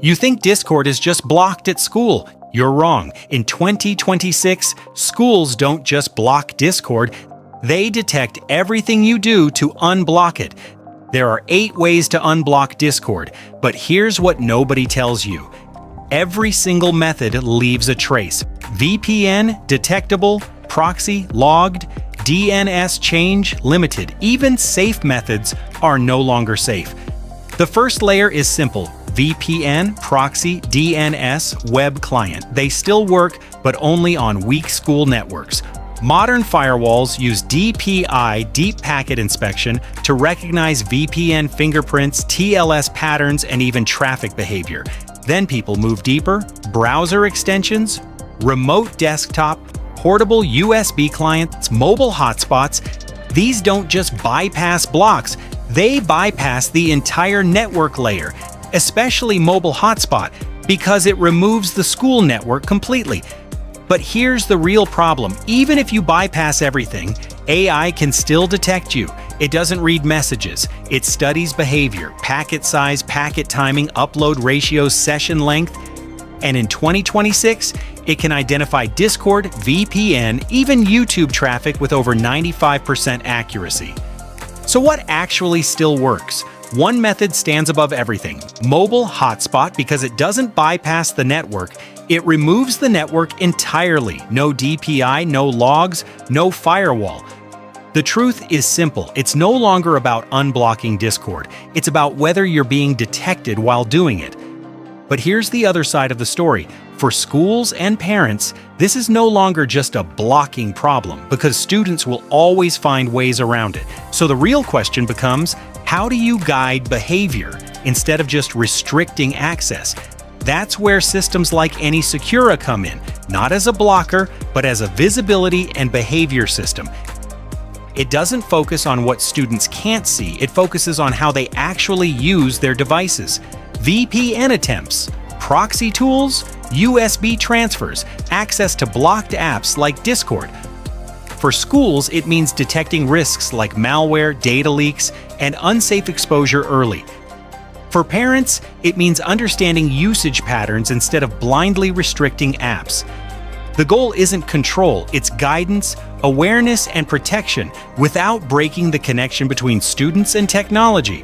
You think Discord is just blocked at school. You're wrong. In 2026, schools don't just block Discord, they detect everything you do to unblock it. There are 8 ways to unblock Discord, but here's what nobody tells you. Every single method leaves a trace. VPN, detectable, proxy, logged, DNS change, limited. Even safe methods are no longer safe. The first layer is simple. VPN, proxy, DNS, web client. They still work, but only on weak school networks. Modern firewalls use DPI, deep packet inspection, to recognize VPN fingerprints, TLS patterns, and even traffic behavior. Then people move deeper. Browser extensions, remote desktop, portable USB clients, mobile hotspots. These don't just bypass blocks, they bypass the entire network layer, especially mobile hotspot, because it removes the school network completely. But here's the real problem. Even if you bypass everything, AI can still detect you. It doesn't read messages. It studies behavior, packet size, packet timing, upload ratios, session length. And in 2026, it can identify Discord, VPN, even YouTube traffic with over 95% accuracy. So what actually still works? One method stands above everything. Mobile hotspot, because it doesn't bypass the network. It removes the network entirely. No DPI, no logs, no firewall. The truth is simple. It's no longer about unblocking Discord. It's about whether you're being detected while doing it. But here's the other side of the story. For schools and parents, this is no longer just a blocking problem, because students will always find ways around it. So the real question becomes, how do you guide behavior instead of just restricting access? That's where systems like AnySecura come in, not as a blocker, but as a visibility and behavior system. It doesn't focus on what students can't see, it focuses on how they actually use their devices. VPN attempts, proxy tools, USB transfers, access to blocked apps like Discord. For schools, it means detecting risks like malware, data leaks, and unsafe exposure early. For parents, it means understanding usage patterns instead of blindly restricting apps. The goal isn't control, it's guidance, awareness, and protection without breaking the connection between students and technology.